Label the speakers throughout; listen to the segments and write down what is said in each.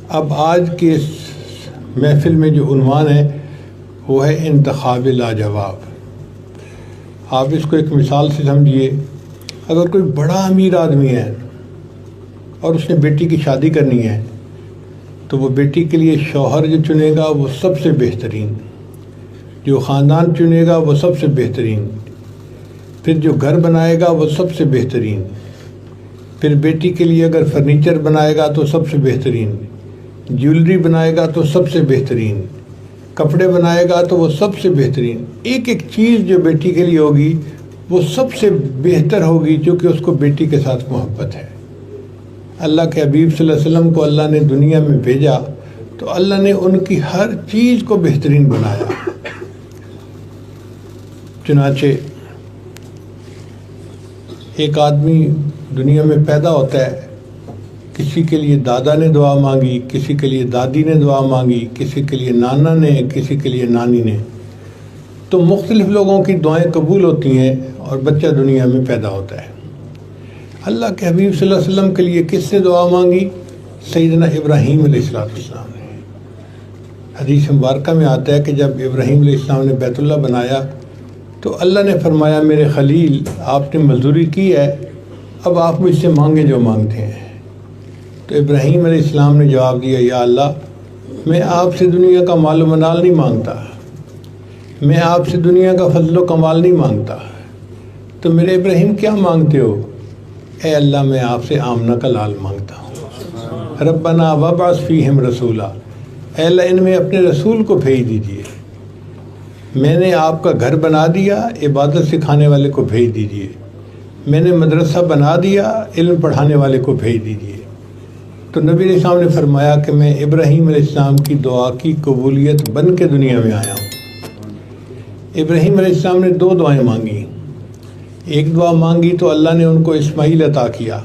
Speaker 1: اب آج کے اس محفل میں جو عنوان ہے وہ ہے انتخاب لاجواب۔ آپ اس کو ایک مثال سے سمجھیے، اگر کوئی بڑا امیر آدمی ہے اور اس نے بیٹی کی شادی کرنی ہے تو وہ بیٹی کے لیے شوہر جو چنے گا وہ سب سے بہترین، جو خاندان چنے گا وہ سب سے بہترین، پھر جو گھر بنائے گا وہ سب سے بہترین، پھر بیٹی کے لیے اگر فرنیچر بنائے گا تو سب سے بہترین، جیولری بنائے گا تو سب سے بہترین، کپڑے بنائے گا تو وہ سب سے بہترین، ایک ایک چیز جو بیٹی کے لیے ہوگی وہ سب سے بہتر ہوگی، چونکہ اس کو بیٹی کے ساتھ محبت ہے۔ اللہ کے حبیب صلی اللہ علیہ وسلم کو اللہ نے دنیا میں بھیجا تو اللہ نے ان کی ہر چیز کو بہترین بنایا۔ چنانچہ ایک آدمی دنیا میں پیدا ہوتا ہے، کسی کے لیے دادا نے دعا مانگی، کسی کے لیے دادی نے دعا مانگی، کسی کے لیے نانا نے، کسی کے لیے نانی نے، تو مختلف لوگوں کی دعائیں قبول ہوتی ہیں اور بچہ دنیا میں پیدا ہوتا ہے۔ اللہ کے حبیب صلی اللہ علیہ وسلم کے لیے کس نے دعا مانگی؟ سیدنا ابراہیم علیہ السلام نے۔ حدیث مبارکہ میں آتا ہے کہ جب ابراہیم علیہ السلام نے بیت اللہ بنایا تو اللہ نے فرمایا میرے خلیل آپ نے مزدوری کی ہے، اب آپ مجھ سے مانگے جو مانگتے ہیں۔ تو ابراہیم علیہ السلام نے جواب دیا، یا اللہ میں آپ سے دنیا کا مال و منال نہیں مانگتا، میں آپ سے دنیا کا فضل و کمال نہیں مانگتا، تو میرے ابراہیم کیا مانگتے ہو؟ اے اللہ میں آپ سے آمنہ کا لال مانگتا ہوں۔ ربنا وابعث فیہم رسولا، اے اللہ ان میں اپنے رسول کو بھیج دیجئے۔ میں نے آپ کا گھر بنا دیا، عبادت سکھانے والے کو بھیج دیجئے۔ میں نے مدرسہ بنا دیا، علم پڑھانے والے کو بھیج دیجئے۔ تو نبی علیہ السلام نے فرمایا کہ میں ابراہیم علیہ السلام کی دعا کی قبولیت بن کے دنیا میں آیا ہوں۔ ابراہیم علیہ السلام نے دو دعائیں مانگی، ایک دعا مانگی تو اللہ نے ان کو اسماعیل عطا کیا،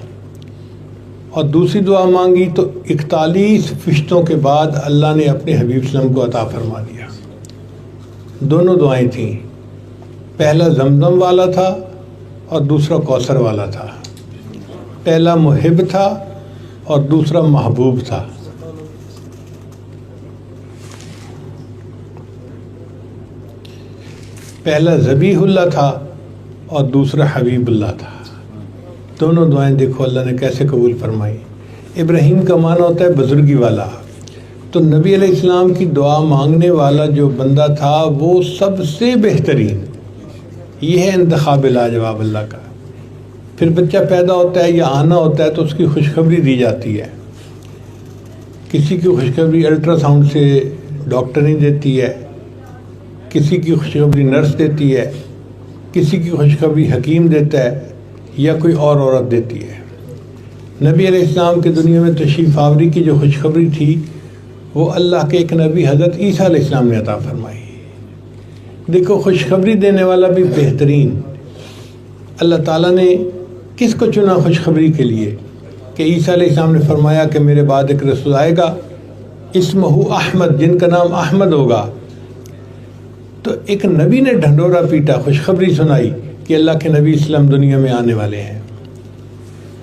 Speaker 1: اور دوسری دعا مانگی تو 41 فرشتوں کے بعد اللہ نے اپنے حبیب صلی اللہ علیہ وسلم کو عطا فرما دیا۔ دونوں دعائیں تھیں، پہلا زمزم والا تھا اور دوسرا کوثر والا تھا، پہلا محب تھا اور دوسرا محبوب تھا۔ پہلا ذبیح اللہ تھا اور دوسرا حبیب اللہ تھا۔ دونوں دعائیں دیکھو اللہ نے کیسے قبول فرمائی۔ ابراہیم کا معنی ہوتا ہے بزرگی والا، تو نبی علیہ السلام کی دعا مانگنے والا جو بندہ تھا وہ سب سے بہترین۔ یہ ہے انتخاب لاجواب اللہ کا۔ پھر بچہ پیدا ہوتا ہے یا آنا ہوتا ہے تو اس کی خوشخبری دی جاتی ہے۔ کسی کی خوشخبری الٹرا ساؤنڈ سے ڈاکٹر دیتی ہے، کسی کی خوشخبری نرس دیتی ہے، کسی کی خوشخبری حکیم دیتا ہے یا کوئی اور عورت دیتی ہے۔ نبی علیہ السلام کے دنیا میں تشریف آوری کی جو خوشخبری تھی وہ اللہ کے ایک نبی حضرت عیسیٰ علیہ السلام نے عطا فرمائی۔ دیکھو خوشخبری دینے والا بھی بہترین۔ اللہ تعالیٰ نے کس کو چنا خوشخبری کے لیے؟ کہ عیسیٰ علیہ السلام نے فرمایا کہ میرے بعد ایک رسول آئے گا اسمہ احمد، جن کا نام احمد ہوگا۔ تو ایک نبی نے ڈھنڈورا پیٹا، خوشخبری سنائی کہ اللہ کے نبی اسلام دنیا میں آنے والے ہیں۔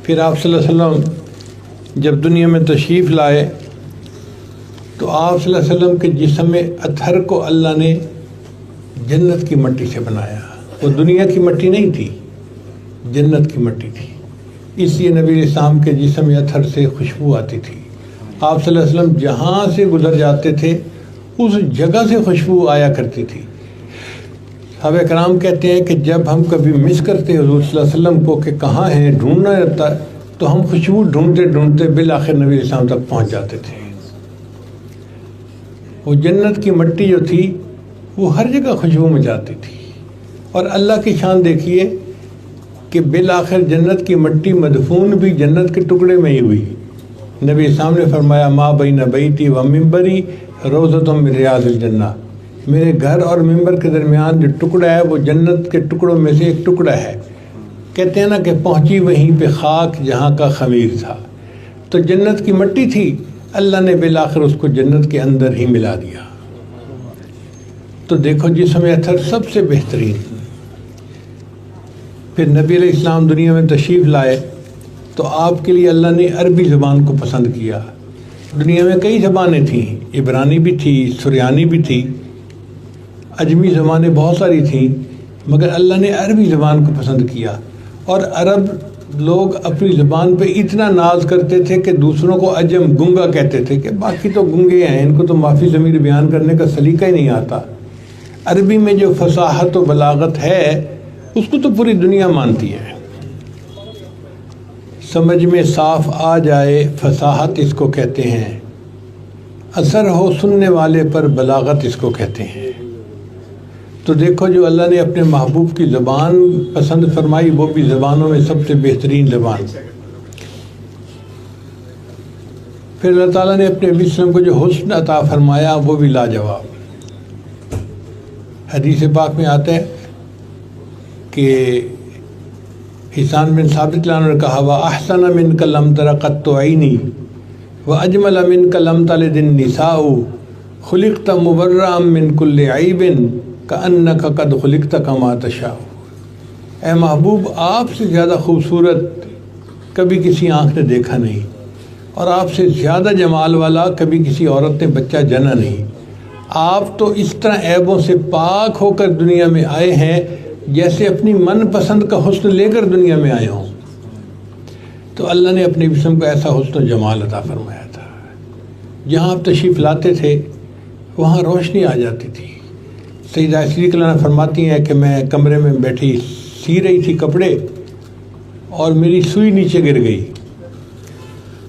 Speaker 1: پھر آپ صلی اللہ علیہ وسلم جب دنیا میں تشریف لائے تو آپ صلی اللہ علیہ وسلم کے جسم میں اطہر کو اللہ نے جنت کی مٹی سے بنایا۔ وہ دنیا کی مٹی نہیں تھی، جنت کی مٹی تھی، اس لیے نبی علیہ السلام کے جسم اطہر سے خوشبو آتی تھی۔ آپ صلی اللہ علیہ وسلم جہاں سے گزر جاتے تھے اس جگہ سے خوشبو آیا کرتی تھی۔ صحابہ کرام کہتے ہیں کہ جب ہم کبھی مس کرتے حضور صلی اللہ علیہ وسلم کو کہ کہاں ہیں، ڈھونڈنا رہتا تو ہم خوشبو ڈھونڈتے ڈھونڈتے بالآخر نبی علیہ السلام تک پہنچ جاتے تھے۔ وہ جنت کی مٹی جو تھی وہ ہر جگہ خوشبو مچاتی تھی، اور اللہ کی شان دیکھیے کہ بالآخر جنت کی مٹی مدفون بھی جنت کے ٹکڑے میں ہی ہوئی۔ نبی اسلام نے فرمایا ما بین بیتی و منبری روضۃ من ریاض الجنہ، میرے گھر اور منبر کے درمیان جو ٹکڑا ہے وہ جنت کے ٹکڑوں میں سے ایک ٹکڑا ہے۔ کہتے ہیں نا کہ پہنچی وہیں پہ خاک جہاں کا خمیر تھا، تو جنت کی مٹی تھی، اللہ نے بالآخر اس کو جنت کے اندر ہی ملا دیا۔ تو دیکھو جسم اطہر سب سے بہترین۔ پھر نبی علیہ السلام دنیا میں تشریف لائے تو آپ کے لیے اللہ نے عربی زبان کو پسند کیا، دنیا میں کئی زبانیں تھیں، عبرانی بھی تھی، سریانی بھی تھی، اجمی زبانیں بہت ساری تھیں، مگر اللہ نے عربی زبان کو پسند کیا۔ اور عرب لوگ اپنی زبان پہ اتنا ناز کرتے تھے کہ دوسروں کو عجم گنگا کہتے تھے کہ باقی تو گنگے ہیں، ان کو تو معافی ضمیر بیان کرنے کا سلیقہ ہی نہیں آتا۔ عربی میں جو فصاحت و بلاغت ہے اس کو تو پوری دنیا مانتی ہے۔ سمجھ میں صاف آ جائے فصاحت اس کو کہتے ہیں، اثر ہو سننے والے پر بلاغت اس کو کہتے ہیں۔ تو دیکھو جو اللہ نے اپنے محبوب کی زبان پسند فرمائی وہ بھی زبانوں میں سب سے بہترین زبان۔ پھر اللہ تعالیٰ نے اپنے نبی صلی اللہ علیہ وسلم کو جو حسن عطا فرمایا وہ بھی لاجواب۔ حدیث پاک میں آتا ہے کہ حسان بن ثابت نے کہا وَأَحْسَنَ مِنْكَ لَمْ تَرَ قَطُّ عَيْنِي وَأَجْمَلَ مِنْكَ لَمْ تَلِدِ النِّسَاءُ خُلِقْتَ مُبَرَّأً مِنْ كُلِّ عَيْبٍ كَأَنَّكَ قَدْ خُلِقْتَ كَمَا تَشَاءُ۔ اے محبوب، آپ سے زیادہ خوبصورت کبھی کسی آنکھ نے دیکھا نہیں، اور آپ سے زیادہ جمال والا کبھی کسی عورت نے بچہ جنا نہیں۔ آپ تو اس طرح عیبوں سے پاک ہو کر دنیا میں آئے ہیں جیسے اپنی من پسند کا حسن لے کر دنیا میں آئے ہوں۔ تو اللہ نے اپنے جسم کو ایسا حسن و جمال عطا فرمایا تھا، جہاں آپ تشریف لاتے تھے وہاں روشنی آ جاتی تھی۔ سیدہ عائشہ نے فرماتی ہیں کہ میں کمرے میں بیٹھی سی رہی تھی کپڑے اور میری سوئی نیچے گر گئی۔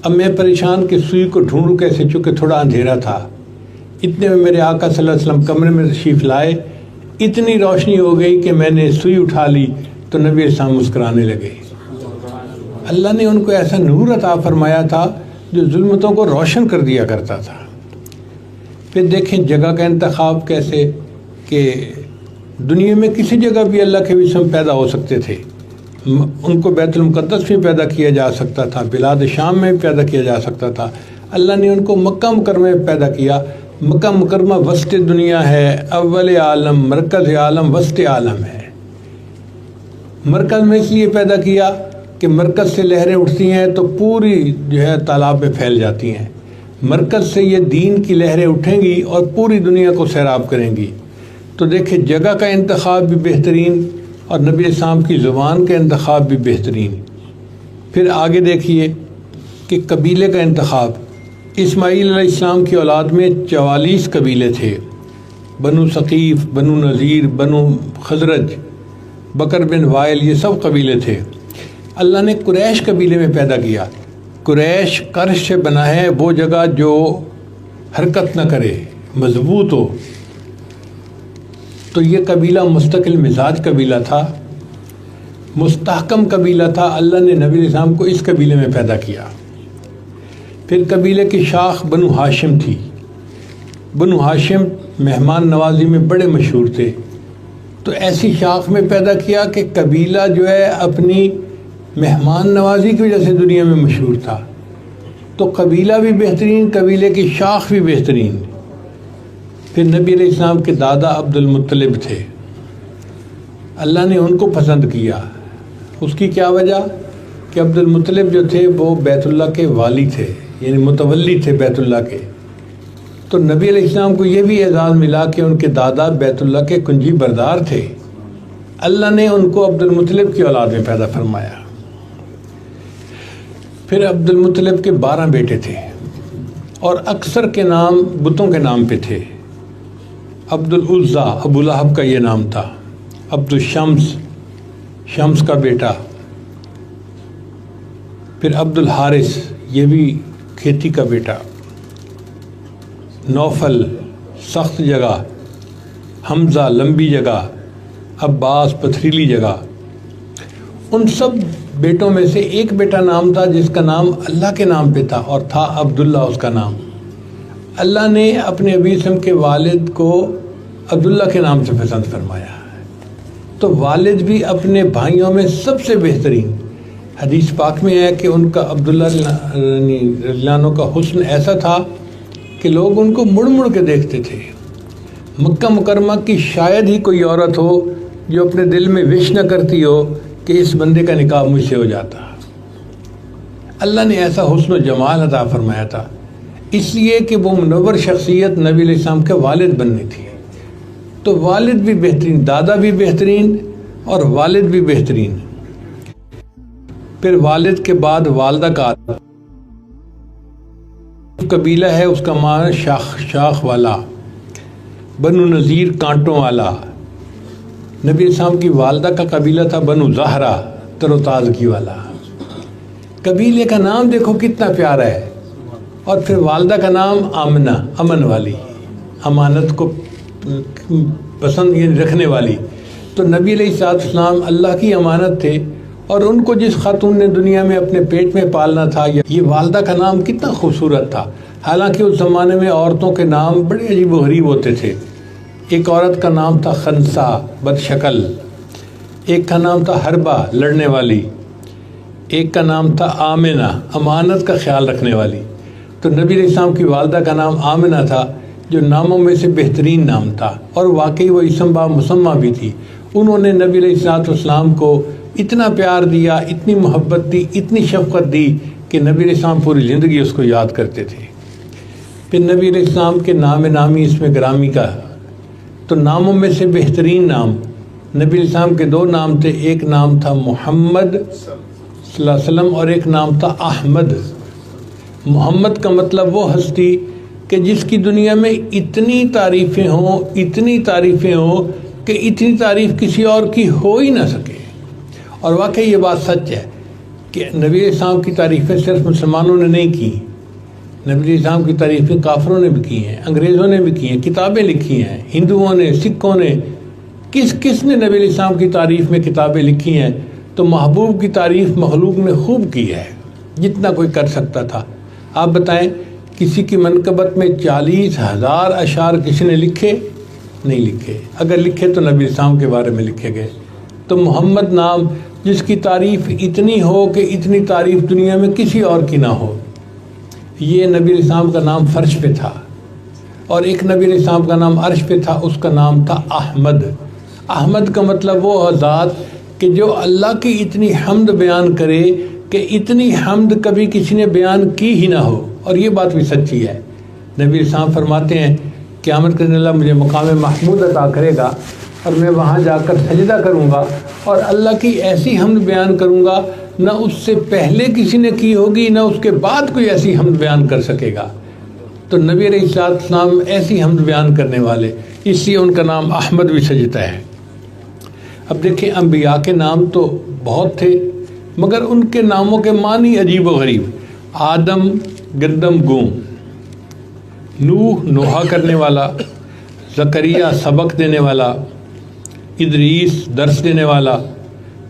Speaker 1: اب میں پریشان کہ سوئی کو ڈھونڈوں کیسے، چونکہ تھوڑا اندھیرا تھا۔ اتنے میں میرے آقا صلی اللہ علیہ وسلم کمرے میں تشریف لائے، اتنی روشنی ہو گئی کہ میں نے سوئی اٹھا لی تو نبی اسلام مسکرانے لگے۔ اللہ نے ان کو ایسا نور عطا فرمایا تھا جو ظلمتوں کو روشن کر دیا کرتا تھا۔ پھر دیکھیں جگہ کا انتخاب کیسے، کہ دنیا میں کسی جگہ بھی اللہ کے جسم پیدا ہو سکتے تھے۔ ان کو بیت المقدس میں پیدا کیا جا سکتا تھا، بلاد شام میں پیدا کیا جا سکتا تھا۔ اللہ نے ان کو مکہ مکرمہ میں پیدا کیا۔ مکہ مکرمہ وسط دنیا ہے، اول عالم، مرکز عالم، وسط عالم ہے۔ مرکز میں اس لیے پیدا کیا کہ مرکز سے لہریں اٹھتی ہیں تو پوری جو ہے تالاب میں پھیل جاتی ہیں۔ مرکز سے یہ دین کی لہریں اٹھیں گی اور پوری دنیا کو سیراب کریں گی۔ تو دیکھیں جگہ کا انتخاب بھی بہترین اور نبی اسلام کی زبان کا انتخاب بھی بہترین۔ پھر آگے دیکھیے کہ قبیلے کا انتخاب۔ اسماعیل علیہ السلام کی اولاد میں 44 قبیلے تھے، بنو ثقیف، بنو نذیر، بنو خزرج، بکر بن وائل، یہ سب قبیلے تھے۔ اللہ نے قریش قبیلے میں پیدا کیا۔ قریش قرش سے بنا ہے، وہ جگہ جو حرکت نہ کرے، مضبوط ہو۔ تو یہ قبیلہ مستقل مزاج قبیلہ تھا، مستحکم قبیلہ تھا۔ اللہ نے نبی علیہ السلام کو اس قبیلے میں پیدا کیا۔ پھر قبیلے کی شاخ بنو ہاشم تھی۔ بنو ہاشم مہمان نوازی میں بڑے مشہور تھے، تو ایسی شاخ میں پیدا کیا کہ قبیلہ جو ہے اپنی مہمان نوازی کی وجہ سے دنیا میں مشہور تھا۔ تو قبیلہ بھی بہترین، قبیلے کی شاخ بھی بہترین۔ پھر نبی علیہ السلام کے دادا عبد المطلب تھے، اللہ نے ان کو پسند کیا۔ اس کی کیا وجہ کہ عبد المطلب جو تھے وہ بیت اللہ کے والی تھے، یعنی متولی تھے بیت اللہ کے۔ تو نبی علیہ السلام کو یہ بھی اعزاز ملا کہ ان کے دادا بیت اللہ کے کنجی بردار تھے۔ اللہ نے ان کو عبد المطلب کی اولاد میں پیدا فرمایا۔ پھر عبد المطلب کے 12 بیٹے تھے اور اکثر کے نام بتوں کے نام پہ تھے۔ عبد العزیٰ، ابو لہب کا یہ نام تھا۔ عبد الشمس، شمس کا بیٹا۔ پھر عبد الحارث، یہ بھی کھیتی کا بیٹا۔ نوفل، سخت جگہ۔ حمزہ، لمبی جگہ۔ عباس، پتھریلی جگہ۔ ان سب بیٹوں میں سے ایک بیٹا نام تھا جس کا نام اللہ کے نام پہ تھا اور تھا عبداللہ اس کا نام۔ اللہ نے اپنے نبی اسلام کے والد کو عبداللہ کے نام سے پسند فرمایا۔ تو والد بھی اپنے بھائیوں میں سب سے بہترین۔ حدیث پاک میں ہے کہ ان کا عبداللہ رضی اللہ عنہ کا حسن ایسا تھا کہ لوگ ان کو مڑ مڑ کے دیکھتے تھے۔ مکہ مکرمہ کی شاید ہی کوئی عورت ہو جو اپنے دل میں وش نہ کرتی ہو کہ اس بندے کا نکاح مجھ سے ہو جاتا۔ اللہ نے ایسا حسن و جمال عطا فرمایا تھا۔ اس لیے کہ وہ منور شخصیت نبی علیہ السلام کے والد بننی تھی، تو والد بھی بہترین، دادا بھی بہترین اور والد بھی بہترین، پھر والد کے بعد والدہ کا قبیلہ ہے، اس کا معنی شاخ والا، بنو نذیر کانٹوں والا۔ نبی السلام کی والدہ کا قبیلہ تھا بنو زہرہ، تر و تازگی والا۔ قبیلے کا نام دیکھو کتنا پیارا ہے، اور پھر والدہ کا نام آمنہ، امن والی، امانت کو پسند رکھنے والی۔ تو نبی علیہ السلام اللہ کی امانت تھے، اور ان کو جس خاتون نے دنیا میں اپنے پیٹ میں پالنا تھا، یہ والدہ کا نام کتنا خوبصورت تھا۔ حالانکہ اس زمانے میں عورتوں کے نام بڑے عجیب و غریب ہوتے تھے۔ ایک عورت کا نام تھا خنسا، بد شکل، ایک کا نام تھا حربہ، لڑنے والی، ایک کا نام تھا آمنہ، امانت کا خیال رکھنے والی۔ تو نبی علیہ السلام کی والدہ کا نام آمنہ تھا، جو ناموں میں سے بہترین نام تھا، اور واقعی وہ اسم با مسمہ بھی تھی۔ انہوں نے نبی علیہ السلام کو اتنا پیار دیا، اتنی محبت دی، اتنی شفقت دی کہ نبی علیہ السلام پوری زندگی اس کو یاد کرتے تھے۔ پھر نبی علیہ السلام کے نام نامی اس میں گرامی کا، تو ناموں میں سے بہترین نام نبی علیہ السلام کے دو نام تھے، ایک نام تھا محمد صلی اللہ علیہ وسلم اور ایک نام تھا احمد۔ محمد کا مطلب وہ ہستی کہ جس کی دنیا میں اتنی تعریفیں ہوں، اتنی تعریفیں ہوں کہ اتنی تعریف کسی اور کی ہو ہی نہ سکے۔ اور واقعی یہ بات سچ ہے کہ نبی علیہ السلام کی تعریفیں صرف مسلمانوں نے نہیں کی، نبی علیہ السلام کی تعریفیں کافروں نے بھی کی ہیں، انگریزوں نے بھی کی ہیں، کتابیں لکھی ہیں، ہندوؤں نے، سکھوں نے، کس نے نبی علیہ السلام کی تعریف میں کتابیں لکھی ہیں؟ تو محبوب کی تعریف مخلوق نے خوب کی ہے، جتنا کوئی کر سکتا تھا۔ آپ بتائیں کسی کی منقبت میں 40,000 اشعار کسی نے لکھے؟ نہیں لکھے، اگر لکھے تو نبی السلام کے بارے میں لکھے گئے۔ تو محمد نام جس کی تعریف اتنی ہو کہ اتنی تعریف دنیا میں کسی اور کی نہ ہو، یہ نبی علیہ السلام کا نام فرش پہ تھا، اور ایک نبی علیہ السلام کا نام عرش پہ تھا، اس کا نام تھا احمد۔ احمد کا مطلب وہ ذات کہ جو اللہ کی اتنی حمد بیان کرے کہ اتنی حمد کبھی کسی نے بیان کی ہی نہ ہو، اور یہ بات بھی سچی ہے۔ نبی علیہ السلام فرماتے ہیں قیامت کے دن اللہ مجھے مقام محمود عطا کرے گا، اور میں وہاں جا کر سجدہ کروں گا اور اللہ کی ایسی حمد بیان کروں گا نہ اس سے پہلے کسی نے کی ہوگی، نہ اس کے بعد کوئی ایسی حمد بیان کر سکے گا۔ تو نبی علیہ السلام ایسی حمد بیان کرنے والے، اس لیے ان کا نام احمد بھی سجتا ہے۔ اب دیکھیں انبیاء کے نام تو بہت تھے، مگر ان کے ناموں کے معنی عجیب و غریب۔ آدم گندم گوں، نوح نوحہ کرنے والا، زکریا سبق دینے والا، ادریس درس دینے والا،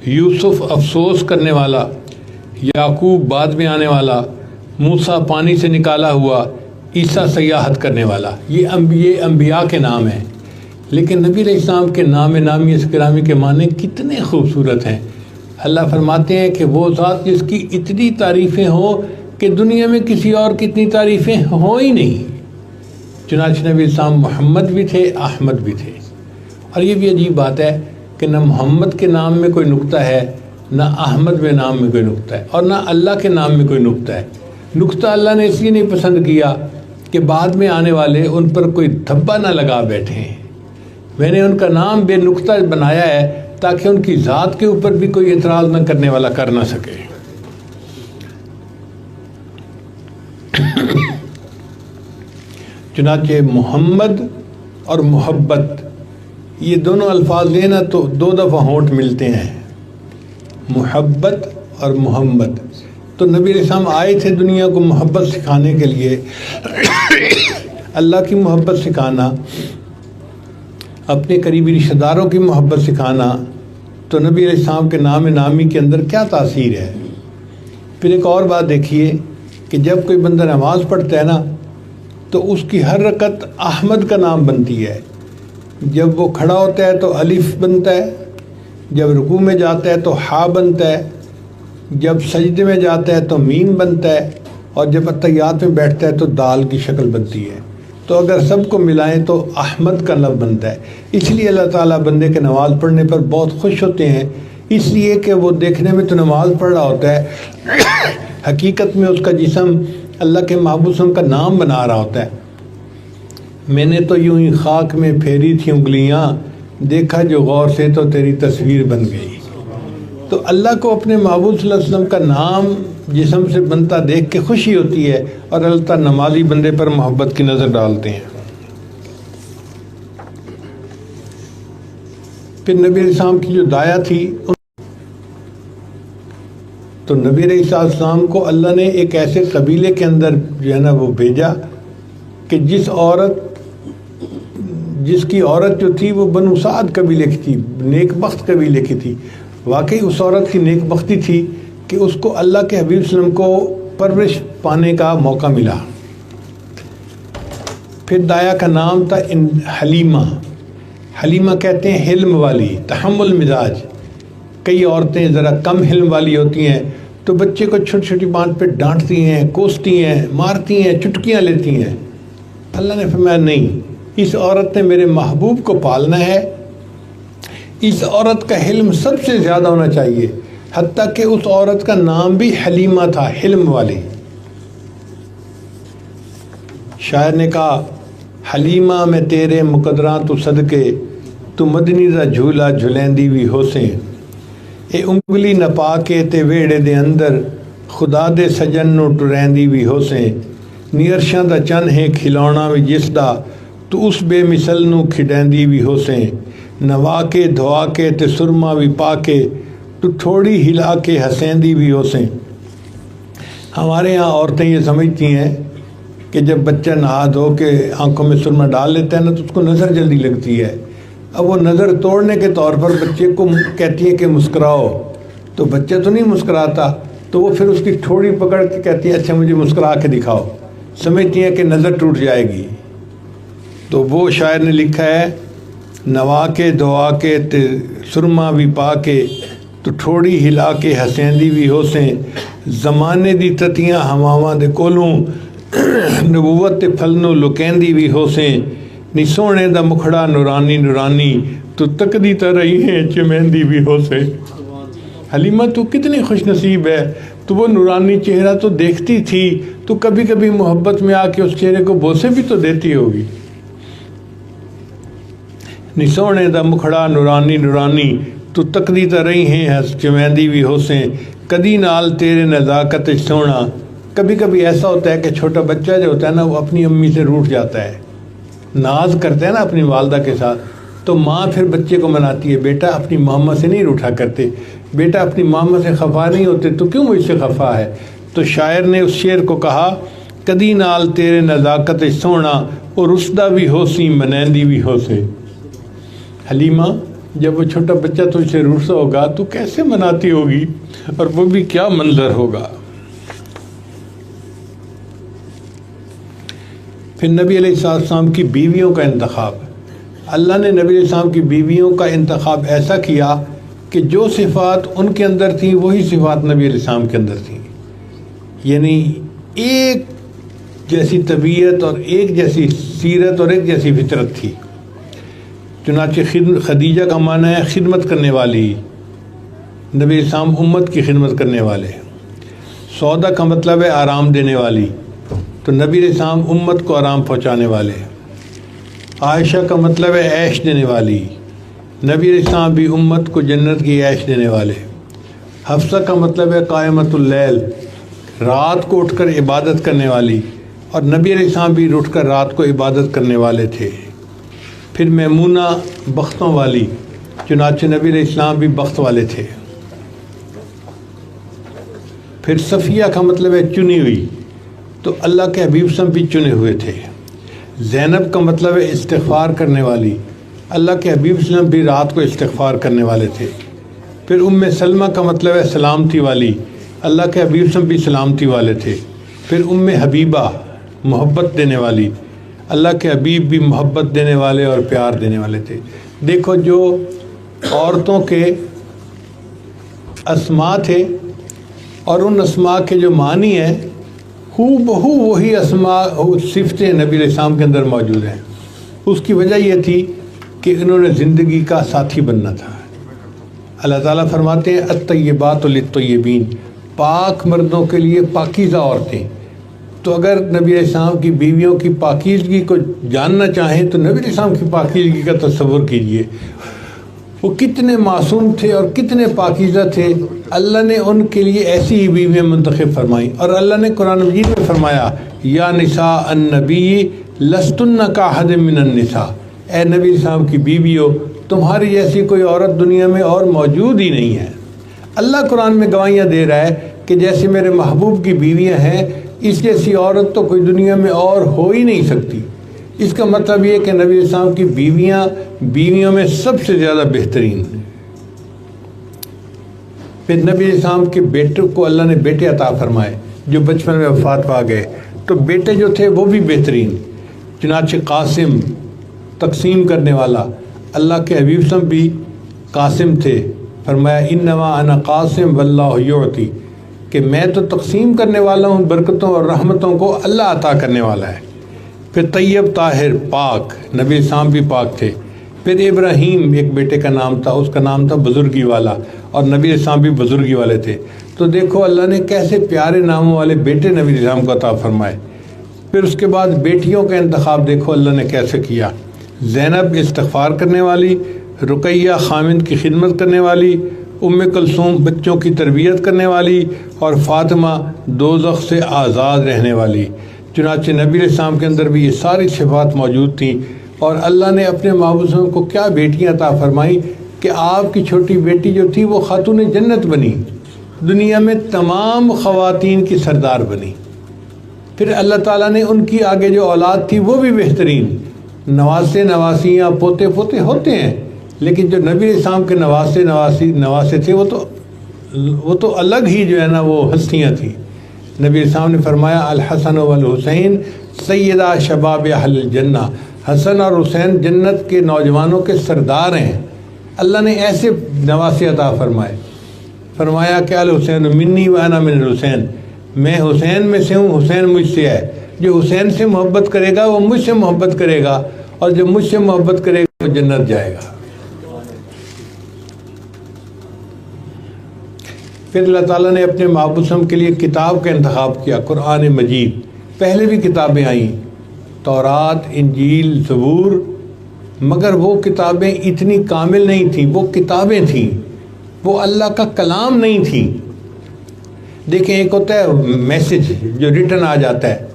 Speaker 1: یوسف افسوس کرنے والا، یعقوب بعد میں آنے والا، موسیٰ پانی سے نکالا ہوا، عیسیٰ سیاحت کرنے والا۔ یہ انبیاء کے نام ہیں، لیکن نبی علیہ السلام کے نام نامی گرامی کے معنی کتنے خوبصورت ہیں۔ اللہ فرماتے ہیں کہ وہ ذات جس کی اتنی تعریفیں ہوں کہ دنیا میں کسی اور کی اتنی تعریفیں ہوں ہی نہیں۔ چنانچہ نبی السلام محمد بھی تھے، احمد بھی تھے۔ اور یہ بھی عجیب بات ہے کہ نہ محمد کے نام میں کوئی نقطہ ہے، نہ احمد میں نام میں کوئی نقطہ ہے، اور نہ اللہ کے نام میں کوئی نقطہ ہے۔ نقطہ اللہ نے اس لیے نہیں پسند کیا کہ بعد میں آنے والے ان پر کوئی دھبا نہ لگا بیٹھے ہیں۔ میں نے ان کا نام بے نقطہ بنایا ہے تاکہ ان کی ذات کے اوپر بھی کوئی اعتراض نہ کرنے والا کر نہ سکے۔ چنانچہ محمد اور محبت، یہ دونوں الفاظ لینا تو 2 دفعہ ہونٹ ملتے ہیں، محبت اور محمد۔ تو نبی علیہ السلام آئے تھے دنیا کو محبت سکھانے کے لیے، اللہ کی محبت سکھانا، اپنے قریبی رشتہ داروں کی محبت سکھانا۔ تو نبی علیہ السلام کے نام نامی کے اندر کیا تاثیر ہے۔ پھر ایک اور بات دیکھیے کہ جب کوئی بندہ نماز پڑھتا ہے نا تو اس کی ہر رکعت احمد کا نام بنتی ہے۔ جب وہ کھڑا ہوتا ہے تو الف بنتا ہے، جب رکوع میں جاتا ہے تو ہا بنتا ہے، جب سجدے میں جاتا ہے تو میم بنتا ہے، اور جب اتحیات میں بیٹھتا ہے تو دال کی شکل بنتی ہے۔ تو اگر سب کو ملائیں تو احمد کا لفظ بنتا ہے۔ اس لیے اللہ تعالیٰ بندے کے نماز پڑھنے پر بہت خوش ہوتے ہیں، اس لیے کہ وہ دیکھنے میں تو نماز پڑھ رہا ہوتا ہے، حقیقت میں اس کا جسم اللہ کے محبوب صلی اللہ علیہ وسلم کا نام بنا رہا ہوتا ہے. میں نے تو یوں ہی خاک میں پھیری تھی انگلیاں، دیکھا جو غور سے تو تیری تصویر بن گئی. تو اللہ کو اپنے محبوب صلی اللہ علیہ وسلم کا نام جسم سے بنتا دیکھ کے خوشی ہوتی ہے، اور اللہ تعالیٰ نمازی بندے پر محبت کی نظر ڈالتے ہیں. پھر نبی علیہ السلام کی جو دایا تھی، تو نبی علیہ السلام کو اللہ نے ایک ایسے قبیلے کے اندر جو ہے نا وہ بھیجا کہ جس کی عورت جو تھی وہ بنو سعد قبیلے کی تھی، نیک بخت قبیلے کی تھی. واقعی اس عورت کی نیک بختی تھی کہ اس کو اللہ کے حبیب صلی اللہ علیہ وسلم کو پرورش پانے کا موقع ملا. پھر دایا کا نام تھا حلیمہ. حلیمہ کہتے ہیں حلم والی، تحمل مزاج. کئی عورتیں ذرا کم حلم والی ہوتی ہیں تو بچے کو چھوٹی چھوٹی بات پہ ڈانٹتی ہیں، کوستی ہیں، مارتی ہیں، چٹکیاں لیتی ہیں. اللہ نے فرمایا نہیں، اس عورت نے میرے محبوب کو پالنا ہے. اس عورت کا حلم سب سے زیادہ ہونا چاہیے، حتیٰ کہ اس عورت کا نام بھی حلیمہ تھا، حلم والی. شاعر نے کہا حلیمہ میں تیرے مقدراں تو صدقے، تو مدنی دا جھولا جھلیندی وی ہوسیں. اے انگلی نہ پا کے تے ویڑے دے اندر، خدا دے سجن نو ٹریندی وی ہوسیں. نی عرشاں دا چن ہے کھلونا وی جس دا، تو اس بے مثل نو کھڈیندی وی ہوسیں. نوا کے دھوا کے تے سرما وی پا کے، تو تھوڑی ہلا کے ہسیندی بھی ہوسیں. ہمارے یہاں عورتیں یہ سمجھتی ہیں کہ جب بچہ نہا دھو کے آنکھوں میں سرما ڈال لیتا ہے نا تو اس کو نظر جلدی لگتی ہے. اب وہ نظر توڑنے کے طور پر بچے کو کہتی ہے کہ مسکراؤ، تو بچہ تو نہیں مسکراتا، تو وہ پھر اس کی ٹھوڑی پکڑ کے کہتی ہے اچھا مجھے مسکرا کے دکھاؤ. سمجھتی ہیں کہ نظر ٹوٹ جائے گی. تو وہ شاعر نے لکھا ہے نوا کے دھوا کے تے سرما بھی پا کے، تو تھوڑی ہلا کے ہسیندی بھی ہوسیں. زمانے دی تتیاں ہواواں دے کولوں، نبوت تے پھلنوں لکیندی بھی ہوسیں. نی سونے دا مکھڑا نورانی نورانی، تو تکدی تا رہی ہیں چمیندی بھی ہوسیں. حلیمہ تو کتنی خوش نصیب ہے، تو وہ نورانی چہرہ تو دیکھتی تھی، تو کبھی کبھی محبت میں آ کے اس چہرے کو بوسے بھی تو دیتی ہوگی. نی سونے دا مکھڑا نورانی نورانی، تو تکدی تا رہی ہیں چمیندی بھی ہوسیں. کدی نال تیرے نزاکت سونا. کبھی کبھی ایسا ہوتا ہے کہ چھوٹا بچہ جو ہوتا ہے نا وہ اپنی امی سے روٹھ جاتا ہے، ناز کرتا ہے نا اپنی والدہ کے ساتھ، تو ماں پھر بچے کو مناتی ہے بیٹا اپنی ماما سے نہیں روٹھا کرتے، بیٹا اپنی ماما سے خفا نہیں ہوتے تو کیوں مجھ سے خفا ہے. تو شاعر نے اس شعر کو کہا کدی نال تیرے نزاکت سونا، اور رسدہ بھی ہوسی منیندی بھی ہوسے. حلیمہ جب وہ چھوٹا بچہ تجھ سے روٹھا ہوگا تو کیسے مناتی ہوگی، اور وہ بھی کیا منظر ہوگا. پھر نبی علیہ السلام کی بیویوں کا انتخاب. اللہ نے نبی علیہ السلام کی بیویوں کا انتخاب ایسا کیا کہ جو صفات ان کے اندر تھیں وہی صفات نبی علیہ السلام کے اندر تھیں. یعنی ایک جیسی طبیعت اور ایک جیسی سیرت اور ایک جیسی فطرت تھی. چنانچہ خدیجہ کا معنی ہے خدمت کرنے والی، نبی علیہ السلام امت کی خدمت کرنے والے. سودا کا مطلب ہے آرام دینے والی، تو نبی علیہ السلام امت کو آرام پہنچانے والے. عائشہ کا مطلب ہے عیش دینے والی، نبی علیہ السلام بھی امت کو جنت کی عیش دینے والے. حفصہ کا مطلب ہے قائمۃ اللیل، رات کو اٹھ کر عبادت کرنے والی، اور نبی علیہ السلام بھی اٹھ کر رات کو عبادت کرنے والے تھے. پھر میمونہ بختوں والی، چنانچہ نبی علیہ السلام بھی بخت والے تھے. پھر صفیہ کا مطلب ہے چنی ہوئی، تو اللہ کے حبیب صلی اللہ علیہ وسلم بھی چنے ہوئے تھے. زینب کا مطلب ہے استغفار کرنے والی، اللہ کے حبیب صلی اللہ علیہ وسلم بھی رات کو استغفار کرنے والے تھے. پھر سلمہ کا مطلب ہے سلامتی والی، اللہ کے حبیب صلی اللہ علیہ وسلم بھی سلامتی والے تھے. پھر حبیبہ محبت دینے والی، اللہ کے حبیب بھی محبت دینے والے اور پیار دینے والے تھے. دیکھو جو عورتوں کے اسماء تھے اور ان اسماء کے جو معنی ہیں ہو بہو وہی اسماء صفتیں نبی علیہ السلام کے اندر موجود ہیں. اس کی وجہ یہ تھی کہ انہوں نے زندگی کا ساتھی بننا تھا. اللہ تعالیٰ فرماتے ہیں الطیبات للطیبین، پاک مردوں کے لیے پاکیزہ عورتیں، تو اگر نبی علیہ السلام کی بیویوں کی پاکیزگی کو جاننا چاہیں تو نبی علیہ السلام کی پاکیزگی کا تصور کیجئے، وہ کتنے معصوم تھے اور کتنے پاکیزہ تھے۔ اللہ نے ان کے لیے ایسی ہی بیویاں منتخب فرمائیں، اور اللہ نے قرآن مجید میں فرمایا یا نساء النبی لستن کاحد من النساء، اے نبی علیہ السلام کی بیویوں تمہاری جیسی کوئی عورت دنیا میں اور موجود ہی نہیں ہے۔ اللہ قرآن میں گواہیاں دے رہا ہے کہ جیسے میرے محبوب کی بیویاں ہیں اس جیسی عورت تو کوئی دنیا میں اور ہو ہی نہیں سکتی۔ اس کا مطلب یہ کہ نبی علیہ السلام کی بیویوں میں سب سے زیادہ بہترین۔ پھر نبی علیہ السلام کے بیٹے کو اللہ نے بیٹے عطا فرمائے جو بچپن میں وفات پا گئے، تو بیٹے جو تھے وہ بھی بہترین، چنانچہ قاسم تقسیم کرنے والا، اللہ کے حبیب صلی بھی قاسم تھے، فرمایا انما انا قاسم واللہ یعطی، کہ میں تو تقسیم کرنے والا ہوں، برکتوں اور رحمتوں کو اللہ عطا کرنے والا ہے۔ پھر طیب طاہر پاک، نبی السلام بھی پاک تھے۔ پھر ابراہیم ایک بیٹے کا نام تھا، اس کا نام تھا بزرگی والا، اور نبی السلام بھی بزرگی والے تھے۔ تو دیکھو اللہ نے کیسے پیارے ناموں والے بیٹے نبی السلام کو عطا فرمائے۔ پھر اس کے بعد بیٹیوں کا انتخاب دیکھو اللہ نے کیسے کیا، زینب استغفار کرنے والی، رقیہ خامند کی خدمت کرنے والی، کلثوم بچوں کی تربیت کرنے والی، اور فاطمہ دوزخ سے آزاد رہنے والی۔ چنانچہ نبی علیہ السلام کے اندر بھی یہ ساری صفات موجود تھیں، اور اللہ نے اپنے محبوب کو کیا بیٹیاں عطا فرمائیں کہ آپ کی چھوٹی بیٹی جو تھی وہ خاتون جنت بنی، دنیا میں تمام خواتین کی سردار بنی۔ پھر اللہ تعالیٰ نے ان کی آگے جو اولاد تھی وہ بھی بہترین، نواسے نواسیاں پوتے پوتے ہوتے ہیں، لیکن جو نبی علیہ السلام کے نواسے تھے وہ تو الگ ہی جو ہے نا وہ ہستیاں تھیں۔ نبی علیہ السلام نے فرمایا الحسن والحسین سیدہ شباب اہل الجنہ، حسن اور حسین جنت کے نوجوانوں کے سردار ہیں۔ اللہ نے ایسے نواسے عطا فرمائے، فرمایا کہ الحسین منی وانا من الحسین، میں حسین میں سے ہوں، حسین مجھ سے ہے، جو حسین سے محبت کرے گا وہ مجھ سے محبت کرے گا، اور جو مجھ سے محبت کرے گا وہ جنت جائے گا۔ پھر اللہ تعالیٰ نے اپنے محبوب صلی اللہ علیہ وسلم کے لیے کتاب کا انتخاب کیا، قرآن مجید۔ پہلے بھی کتابیں آئیں، تورات، انجیل، زبور، مگر وہ کتابیں اتنی کامل نہیں تھیں، وہ کتابیں تھیں، وہ اللہ کا کلام نہیں تھیں۔ دیکھیں ایک ہوتا ہے میسج جو ریٹن آ جاتا ہے،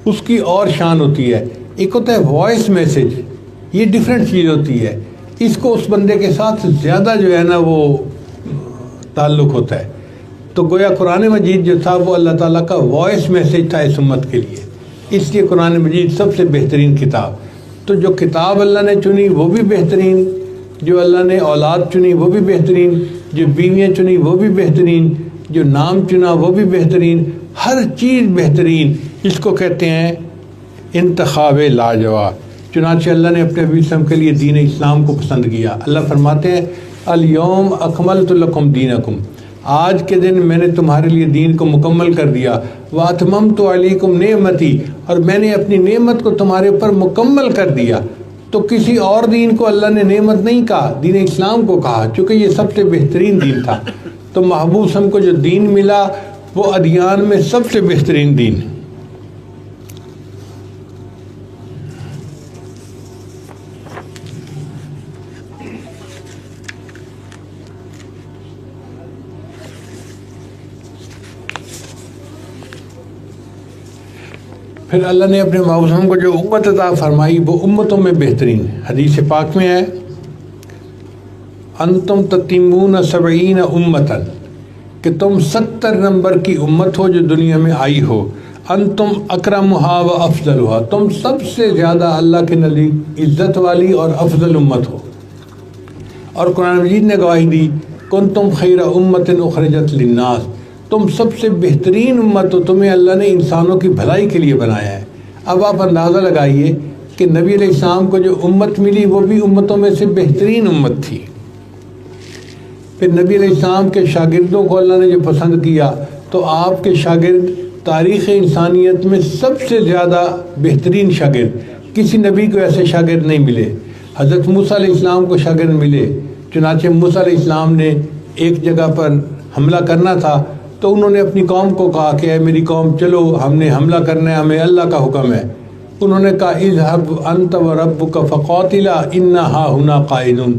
Speaker 1: اس کی اور شان ہوتی ہے، ایک ہوتا ہے وائس میسج، یہ ڈیفرنٹ چیز ہوتی ہے، اس کو اس بندے کے ساتھ زیادہ جو ہے نا وہ تعلق ہوتا ہے۔ تو گویا قرآن مجید جو تھا وہ اللہ تعالیٰ کا وائس میسج تھا اس امت کے لیے، اس لیے قرآن مجید سب سے بہترین کتاب۔ تو جو کتاب اللہ نے چنی وہ بھی بہترین، جو اللہ نے اولاد چنی وہ بھی بہترین، جو بیویاں چنی وہ بھی بہترین، جو نام چنا وہ بھی بہترین، ہر چیز بہترین۔ اس کو کہتے ہیں انتخاب لاجواب۔ چنانچہ اللہ نے اپنے حبیب صلی اللہ علیہ وسلم کے لیے دین اسلام کو پسند کیا۔ اللہ فرماتے ہیں الیوم اکملت لکم دینکم، آج کے دن میں نے تمہارے لیے دین کو مکمل کر دیا، واتممت علیکم نعمتی، اور میں نے اپنی نعمت کو تمہارے اوپر مکمل کر دیا۔ تو کسی اور دین کو اللہ نے نعمت نہیں کہا، دین اسلام کو کہا، چونکہ یہ سب سے بہترین دین تھا۔ تو محبوب صلی اللہ علیہ وسلم کو جو دین ملا وہ ادیان میں سب سے بہترین دین۔ پھر اللہ نے اپنے محبوب کو جو امت عطا فرمائی وہ امتوں میں بہترین۔ حدیث پاک میں ہے انتم تتمون 70 امتاً، کہ تم 70 نمبر کی امت ہو جو دنیا میں آئی ہو، انتم اکرمھا و افضلھا، تم سب سے زیادہ اللہ کے نزدیک عزت والی اور افضل امت ہو۔ اور قرآن مجید نے گواہی دی کنتم خیر امت اخرجت للناس، تم سب سے بہترین امت ہو، تمہیں اللہ نے انسانوں کی بھلائی کے لیے بنایا ہے۔ اب آپ اندازہ لگائیے کہ نبی علیہ السلام کو جو امت ملی وہ بھی امتوں میں سے بہترین امت تھی۔ پھر نبی علیہ السلام کے شاگردوں کو اللہ نے جو پسند کیا تو آپ کے شاگرد تاریخ انسانیت میں سب سے زیادہ بہترین شاگرد، کسی نبی کو ایسے شاگرد نہیں ملے۔ حضرت موسیٰ علیہ السلام کو شاگرد ملے، چنانچہ موسیٰ علیہ السلام نے ایک جگہ پر حملہ کرنا تھا تو انہوں نے اپنی قوم کو کہا کہ اے میری قوم چلو ہم نے حملہ کرنا ہے، ہمیں اللہ کا حکم ہے۔ انہوں نے کہا اذهب انت وربک فقاتلا انا ہاہنا قاعدون،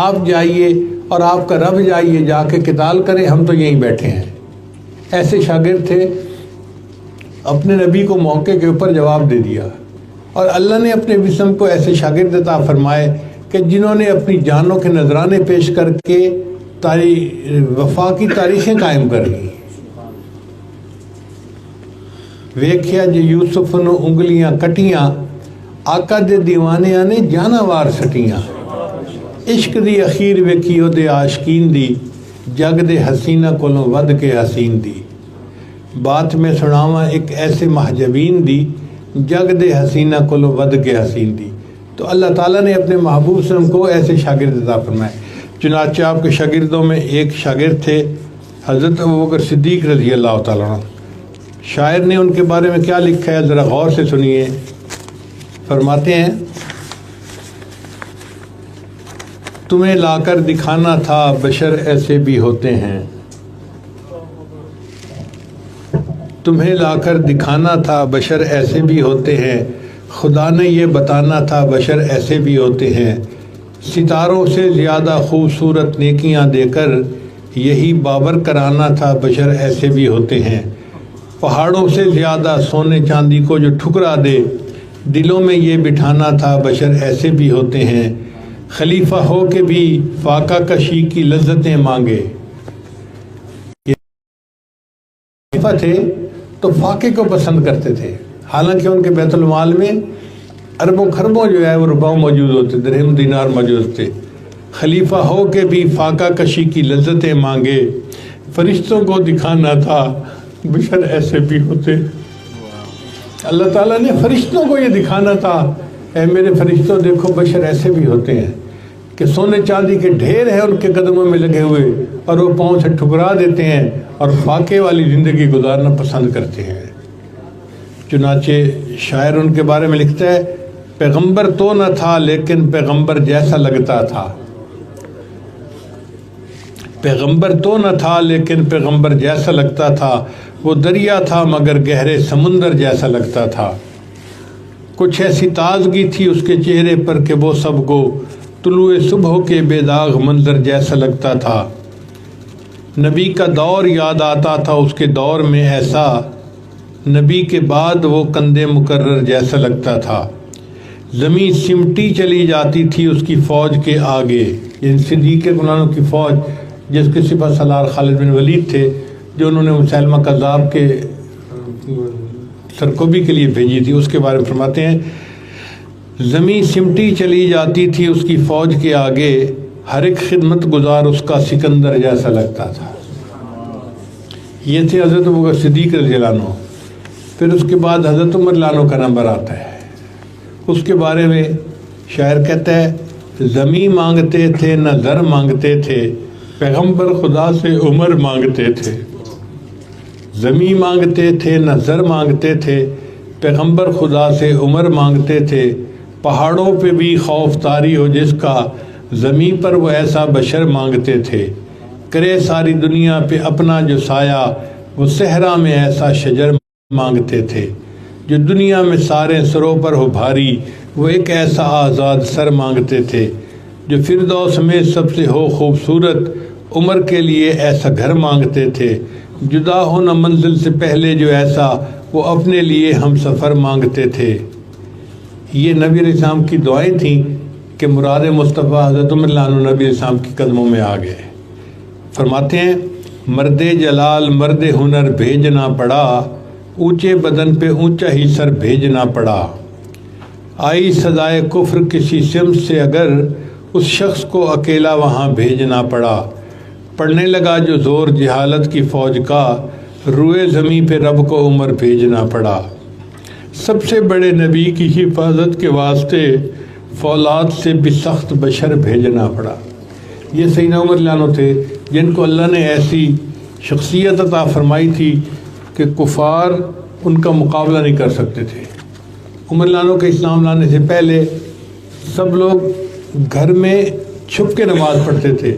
Speaker 1: آپ جائیے اور آپ کا رب جائیے، جا کے قتال کریں، ہم تو یہیں بیٹھے ہیں۔ ایسے شاگرد تھے، اپنے نبی کو موقع کے اوپر جواب دے دیا، اور اللہ نے اپنے وسم کو ایسے شاگرد عطا فرمائے کہ جنہوں نے اپنی جانوں کے نذرانے پیش کر کے وفا کی تاریخیں قائم کر لی۔ ویکھیا جے یوسف نو انگلیاں کٹیاں، آقا دے دیوانیاں نے جانا وار سٹیاں، عشق دی اخیر ویکھی او دے عاشقین دی، جگ دے حسینہ کولوں ود کے حسین دی۔ بات میں سناواں ایک ایسے محجبین دی، جگ دے حسینہ کولوں ود کے حسین دی۔ تو اللہ تعالیٰ نے اپنے محبوب صلی اللہ علیہ وسلم کو ایسے شاگرد عطا فرمائے۔ چنانچہ آپ کے شاگردوں میں ایک شاگرد تھے حضرت ابوبکر صدیق رضی اللہ تعالیٰ عنہ۔ شاعر نے ان کے بارے میں کیا لکھا ہے ذرا غور سے سنیے۔ فرماتے ہیں تمہیں لا کر دکھانا تھا بشر ایسے بھی ہوتے ہیں، تمہیں لا کر دکھانا تھا بشر ایسے بھی ہوتے ہیں، خدا نے یہ بتانا تھا بشر ایسے بھی ہوتے ہیں، ستاروں سے زیادہ خوبصورت نیکیاں دے کر یہی باور کرانا تھا بشر ایسے بھی ہوتے ہیں، پہاڑوں سے زیادہ سونے چاندی کو جو ٹھکرا دے دلوں میں یہ بٹھانا تھا بشر ایسے بھی ہوتے ہیں، خلیفہ ہو کے بھی فاقہ کشی کی لذتیں مانگے۔ خلیفہ تھے تو فاقے کو پسند کرتے تھے، حالانکہ ان کے بیت المال میں اربوں خربوں جو ہے وہ روپاؤں موجود ہوتے، درہم دینار موجود تھے۔ خلیفہ ہو کے بھی فاقہ کشی کی لذتیں مانگے، فرشتوں کو دکھانا تھا بشر ایسے بھی ہوتے۔ اللہ تعالیٰ نے فرشتوں کو یہ دکھانا تھا، اے میرے فرشتوں دیکھو بشر ایسے بھی ہوتے ہیں کہ سونے چاندی کے ڈھیر ہیں ان کے قدموں میں لگے ہوئے، اور وہ پاؤں سے ٹھکرا دیتے ہیں اور فاقے والی زندگی گزارنا پسند کرتے ہیں۔ چنانچہ شاعر ان کے بارے میں لکھتا ہے پیغمبر تو نہ تھا لیکن پیغمبر جیسا لگتا تھا، پیغمبر تو نہ تھا لیکن پیغمبر جیسا لگتا تھا، وہ دریا تھا مگر گہرے سمندر جیسا لگتا تھا، کچھ ایسی تازگی تھی اس کے چہرے پر کہ وہ سب کو طلوع صبح کے بے داغ منظر جیسا لگتا تھا، نبی کا دور یاد آتا تھا اس کے دور میں ایسا، نبی کے بعد وہ کندے مکرر جیسا لگتا تھا، زمین سمٹی چلی جاتی تھی اس کی فوج کے آگے، یعنی صدیق غلاموں کی فوج جس کے سپہ سالار خالد بن ولید تھے، جو انہوں نے مسیلمہ کذاب کے سرکوبی کے لیے بھیجی تھی، اس کے بارے میں فرماتے ہیں زمین سمٹی چلی جاتی تھی اس کی فوج کے آگے، ہر ایک خدمت گزار اس کا سکندر جیسا لگتا تھا۔ یہ تھے حضرت ابوبکر صدیق رضی اللہ عنہ۔ پھر اس کے بعد حضرت عمر رضی اللہ عنہ کا نمبر آتا ہے، اس کے بارے میں شاعر کہتا ہے زمین مانگتے تھے نہ زر مانگتے تھے، پیغمبر خدا سے عمر مانگتے تھے، زمین مانگتے تھے نہ زر مانگتے تھے، پیغمبر خدا سے عمر مانگتے تھے، پہاڑوں پہ بھی خوف طاری ہو جس کا، زمین پر وہ ایسا بشر مانگتے تھے، کرے ساری دنیا پہ اپنا جو سایہ، وہ صحرا میں ایسا شجر مانگتے تھے، جو دنیا میں سارے سروں پر ہو بھاری، وہ ایک ایسا آزاد سر مانگتے تھے، جو فردوس میں سب سے ہو خوبصورت، عمر کے لیے ایسا گھر مانگتے تھے، جدا ہونا منزل سے پہلے جو ایسا، وہ اپنے لیے ہم سفر مانگتے تھے۔ یہ نبی علیہ السلام کی دعائیں تھیں کہ مراد مصطفیٰ حضرت عمر رضی اللہ عنہ نبی علیہ السلام کے قدموں میں آ گئے۔ فرماتے ہیں مرد جلال مرد ہنر بھیجنا پڑا، اونچے بدن پہ اونچا ہی سر بھیجنا پڑا، آئی سزائے کفر کسی سمت سے اگر، اس شخص کو اکیلا وہاں بھیجنا پڑا، پڑنے لگا جو زور جہالت کی فوج کا، روئے زمین پہ رب کو عمر بھیجنا پڑا، سب سے بڑے نبی کی حفاظت کے واسطے فولاد سے بھی سخت بشر بھیجنا پڑا۔ یہ سیدنا عمر رضی اللہ عنہ تھے جن کو اللہ نے ایسی شخصیت عطا فرمائی تھی کہ کفار ان کا مقابلہ نہیں کر سکتے تھے۔ عمر رضی اللہ عنہ کے اسلام لانے سے پہلے سب لوگ گھر میں چھپ کے نماز پڑھتے تھے،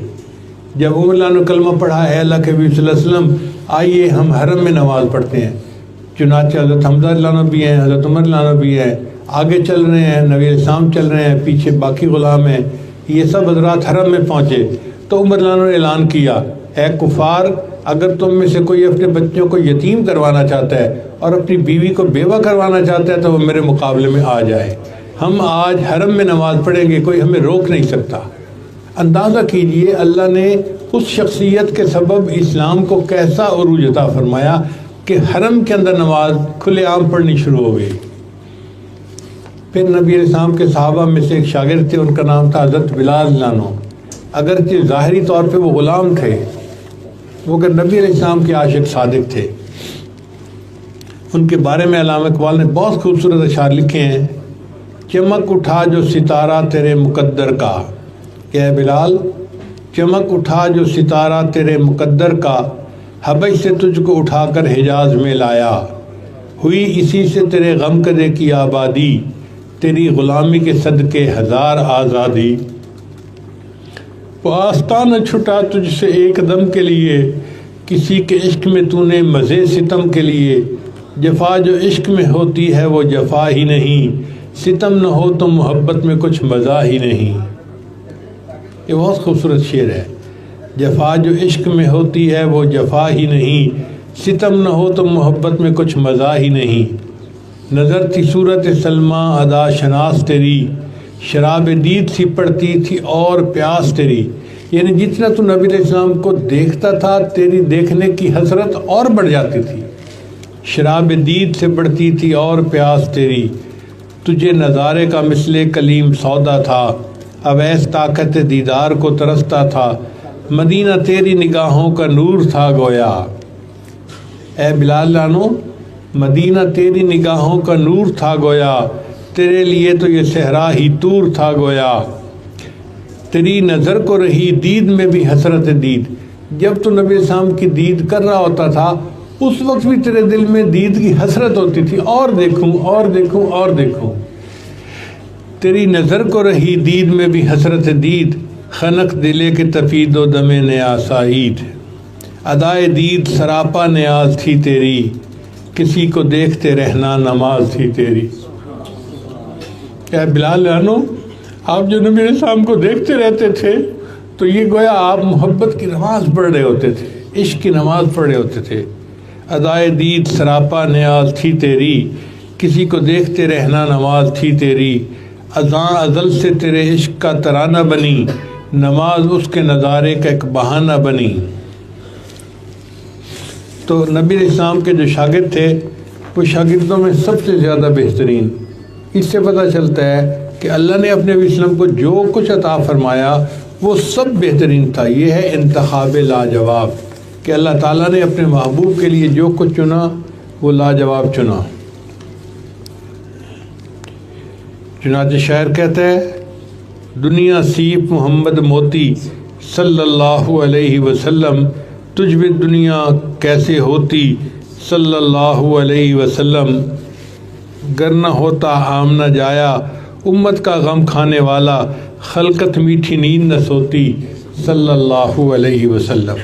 Speaker 1: جب عمر اللہ نے کلمہ پڑھا ہے اللہ کے نبی صلی اللہ علیہ وسلم آئیے ہم حرم میں نماز پڑھتے ہیں، چنانچہ حضرت حمزہ اللہ عنہ بھی ہیں، حضرت عمر اللہ عنہ بھی ہیں، آگے چل رہے ہیں، نبی علیہ السلام چل رہے ہیں، پیچھے باقی غلام ہیں، یہ سب حضرات حرم میں پہنچے تو عمر اللہ عنہ نے اعلان کیا، اے کفار، اگر تم میں سے کوئی اپنے بچوں کو یتیم کروانا چاہتا ہے اور اپنی بیوی کو بیوہ کروانا چاہتا ہے تو وہ میرے مقابلے میں آ جائے، ہم آج حرم میں نماز پڑھیں گے، کوئی ہمیں روک نہیں سکتا۔ اندازہ کیجئے اللہ نے اس شخصیت کے سبب اسلام کو کیسا عروج عطا فرمایا کہ حرم کے اندر نماز کھلے عام پڑھنی شروع ہو گئی۔ پھر نبی علیہ السلام کے صحابہ میں سے ایک شاگرد تھے، ان کا نام تھا حضرت بلال رضی اللہ عنہ، اگرچہ ظاہری طور پہ وہ غلام تھے، وہ کہ نبی علیہ السلام کے عاشق صادق تھے۔ ان کے بارے میں علامہ اقبال نے بہت خوبصورت اشعار لکھے ہیں، چمک اٹھا جو ستارہ تیرے مقدر کا، کہ اے بلال چمک اٹھا جو ستارہ تیرے مقدر کا، حبش سے تجھ کو اٹھا کر حجاز میں لایا، ہوئی اسی سے تیرے غم کدے کی آبادی، تیری غلامی کے صدقے ہزار آزادی۔ وہ آستانہ چھٹا تجھ سے ایک دم کے لیے، کسی کے عشق میں تو نے مزے ستم کے لیے، جفا جو عشق میں ہوتی ہے وہ جفا ہی نہیں، ستم نہ ہو تو محبت میں کچھ مزہ ہی نہیں۔ یہ بہت خوبصورت شعر ہے، جفا جو عشق میں ہوتی ہے وہ جفا ہی نہیں، ستم نہ ہو تو محبت میں کچھ مزہ ہی نہیں۔ نظر تھی صورت سلمہ ادا شناس تیری، شراب دید سی پڑتی تھی اور پیاس تیری، یعنی جتنا تو نبی علیہ السلام کو دیکھتا تھا تیری دیکھنے کی حسرت اور بڑھ جاتی تھی، شراب دید سے بڑھتی تھی اور پیاس تیری، تجھے نظارے کا مثل کلیم سودا تھا، اویس طاقت دیدار کو ترستا تھا، مدینہ تیری نگاہوں کا نور تھا گویا۔ اے بلال لانو، مدینہ تیری نگاہوں کا نور تھا گویا، تیرے لیے تو یہ صحرا ہی طور تھا گویا، تیری نظر کو رہی دید میں بھی حسرت دید، جب تو نبی السلام کی دید کر رہا ہوتا تھا اس وقت بھی تیرے دل میں دید کی حسرت ہوتی تھی، اور دیکھوں اور دیکھوں اور دیکھوں۔ تیری نظر کو رہی دید میں بھی حسرت دید، خنق دلے کے تفید و دم نیا سعید، ادائے دید سراپا نیاز تھی تیری، کسی کو دیکھتے رہنا نماز تھی تیری۔ اے بلال عنو، آپ جو نبی علیہ السلام کو دیکھتے رہتے تھے تو یہ گویا آپ محبت کی نماز پڑھ رہے ہوتے تھے، عشق کی نماز پڑھ رہے ہوتے تھے۔ ادائے دید سراپا نیاز تھی تیری، کسی کو دیکھتے رہنا نماز تھی تیری، اذاں ازل سے تیرے عشق کا ترانہ بنی، نماز اس کے نظارے کا ایک بہانہ بنی۔ تو نبی علیہ السلام کے جو شاگرد تھے وہ شاگردوں میں سب سے زیادہ بہترین، اس سے پتہ چلتا ہے کہ اللہ نے اپنے نبی وسلم کو جو کچھ عطا فرمایا وہ سب بہترین تھا۔ یہ ہے انتخاب لاجواب کہ اللہ تعالیٰ نے اپنے محبوب کے لیے جو کچھ چنا وہ لاجواب چنا۔ چنانچہ شاعر کہتا ہے، دنیا سیپ محمد موتی صلی اللہ علیہ وسلم، تجھ بھی دنیا کیسے ہوتی صلی اللہ علیہ وسلم، گر نہ ہوتا آمنہ جایا امت کا غم کھانے والا، خلقت میٹھی نیند نہ سوتی صلی اللہ علیہ وسلم۔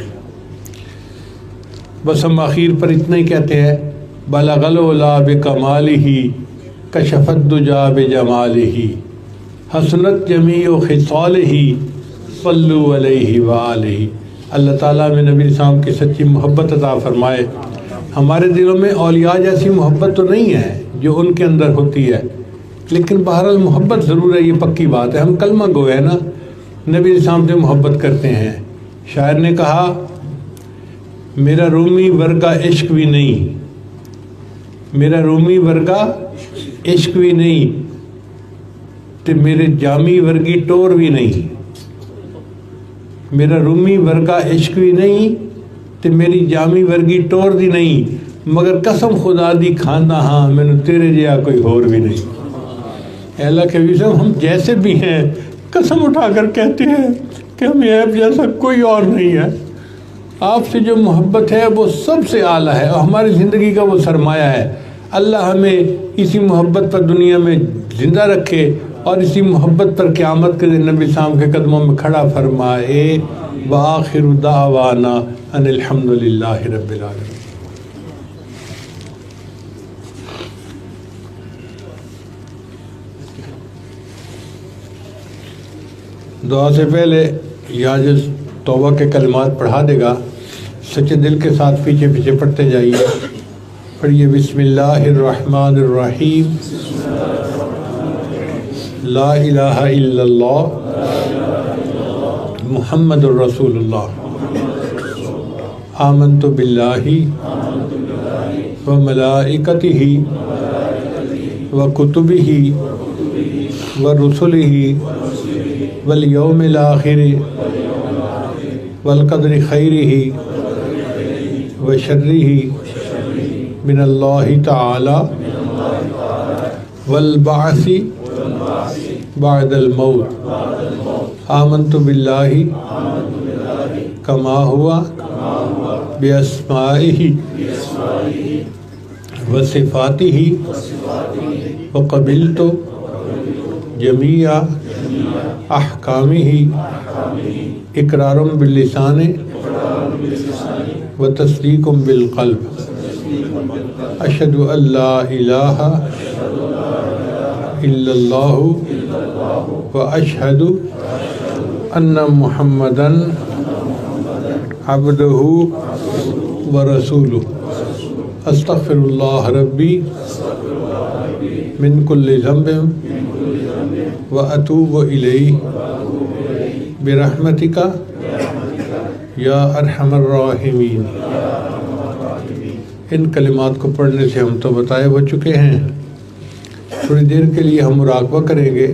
Speaker 1: بس ہم آخر پر اتنا ہی کہتے ہیں، بلغ العلا بکمالہ کشف الدجا بجمالہ، حسنت جمیع خصالہ صلوا علیہ وآلہ۔ اللہ تعالیٰ میں نبی السلام کی سچی محبت عطا فرمائے۔ ہمارے دلوں میں اولیاء جیسی محبت تو نہیں ہے جو ان کے اندر ہوتی ہے، لیکن بہرحال محبت ضرور ہے، یہ پکی بات ہے۔ ہم کلمہ گو ہے نا، نبی السلام سے محبت کرتے ہیں۔ شاعر نے کہا، میرا رومی ورگا عشق بھی نہیں، میرا رومی ورگا عشق بھی نہیں، تے میرے جامی ورگی ٹور بھی نہیں، میرا رومی ورگا عشق بھی نہیں تے میری جامی ورگی ٹور دی نہیں، مگر قسم خدا دی کھانا ہاں مینوں تیرے جیا کوئی اور بھی نہیں۔ اے اللہ کے وسلم، ہم جیسے بھی ہیں قسم اٹھا کر کہتے ہیں کہ ہمیں آپ جیسا کوئی اور نہیں ہے۔ آپ سے جو محبت ہے وہ سب سے اعلیٰ ہے اور ہماری زندگی کا وہ سرمایہ ہے۔ اللہ ہمیں اسی محبت پر دنیا میں زندہ رکھے اور اسی محبت پر قیامت کے دن نبی صاحب کے قدموں میں کھڑا فرمائے۔ وآخر دعوانا ان الحمد للہ رب العالمین۔ دعا سے پہلے یا جو توبہ کے کلمات پڑھا دے گا سچے دل کے ساتھ پیچھے پیچھے پڑھتے جائیے۔ پڑھیے بسم اللہ الرحمن الرحیم، لا الہ الا اللہ محمد الرسول اللہ، آمنت باللہ وملائکتہ وکتبہ ورسلہ والیوم الآخر والقدر خیرہ وشرہ من اللہ تعالی والبعث بعد الموت، آمنت باللہ کما ہوا باسمائہ وصفاتہ وقبلت جمیع احکامہ اقرار باللسان وتصدیق بالقلب، اشہد ان لا الہ الا اللہ واشہد ان محمدا عبدہ ورسولہ، استغفر اللہ ربی من کل ذنب واتوب الیہ برحمتک یا ارحم الراحمین۔ ان کلمات کو پڑھنے سے ہم تو بتائے ہو چکے ہیں، تھوڑی دیر کے لیے ہم مراقبہ کریں گے۔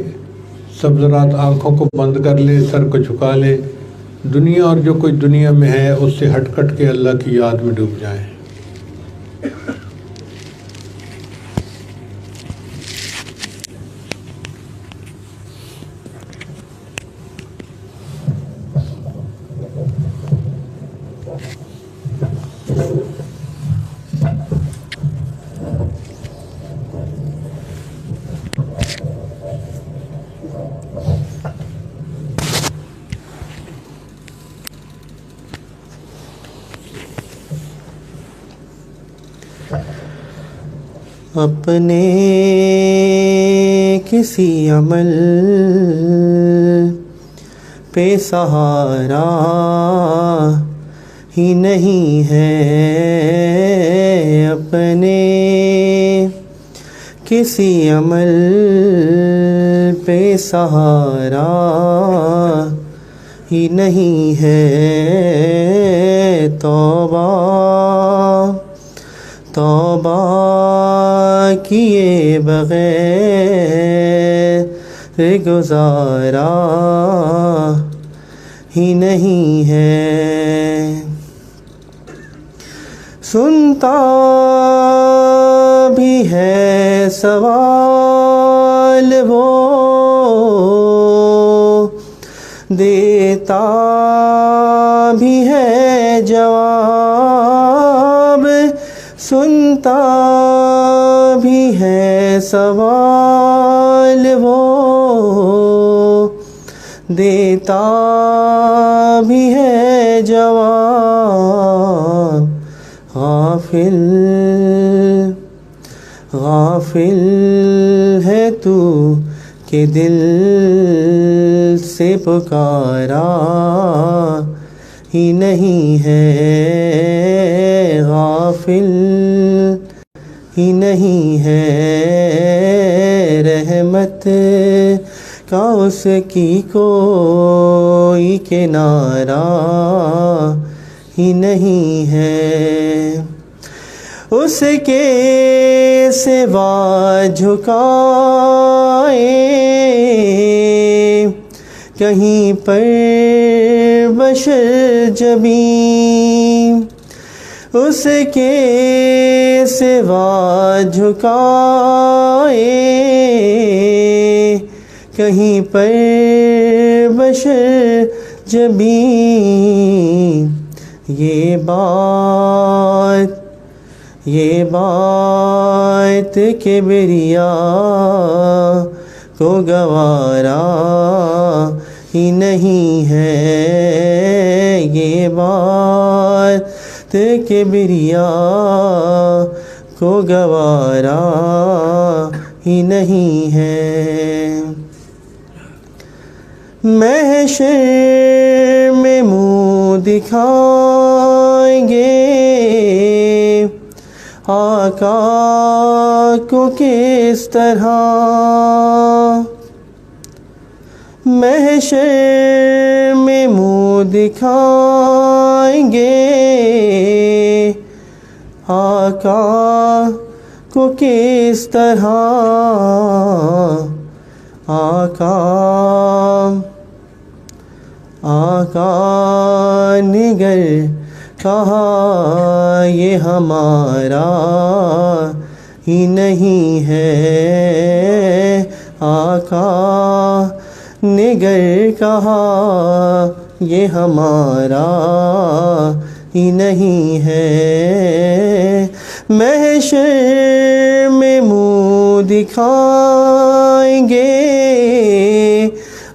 Speaker 1: سب ذرات آنکھوں کو بند کر لیں، سر کو جھکا لیں، دنیا اور جو کوئی دنیا میں ہے اس سے ہٹ کٹ کے اللہ کی یاد میں ڈوب جائیں۔
Speaker 2: اپنے کسی عمل پہ سہارا ہی نہیں ہے، اپنے کسی عمل پہ سہارا ہی نہیں ہے، توبہ توبہ کیے بغیر گزارا ہی نہیں ہے، سنتا بھی ہے سوال وہ، دیتا بھی ہے جواب، سنتا بھی ہے سوال وہ، دیتا بھی ہے جواب، غافل غافل ہے تو کہ دل سے پکارا ہی نہیں ہے، غافل ہی نہیں ہے، رحمت کا اس کی کوئی کنارہ ہی نہیں ہے، اس کے سوا جھکائے کہیں پر بشر جبیں، اس کے سوا جھکائے کہیں پر بشر جبیں، یہ بات کبریا کو گوارا ہی نہیں ہے یہ بات کبریا کو گوارا ہی نہیں ہے محشر میں منہ دکھائیں گے آقا کو کس طرح محشر میں منہ دکھائیں گے آقا کو کس طرح آقا نگر کہا یہ ہمارا ہی نہیں ہے آقا نگر کہا یہ ہمارا ہی نہیں ہے محشر میں منہ دکھائیں گے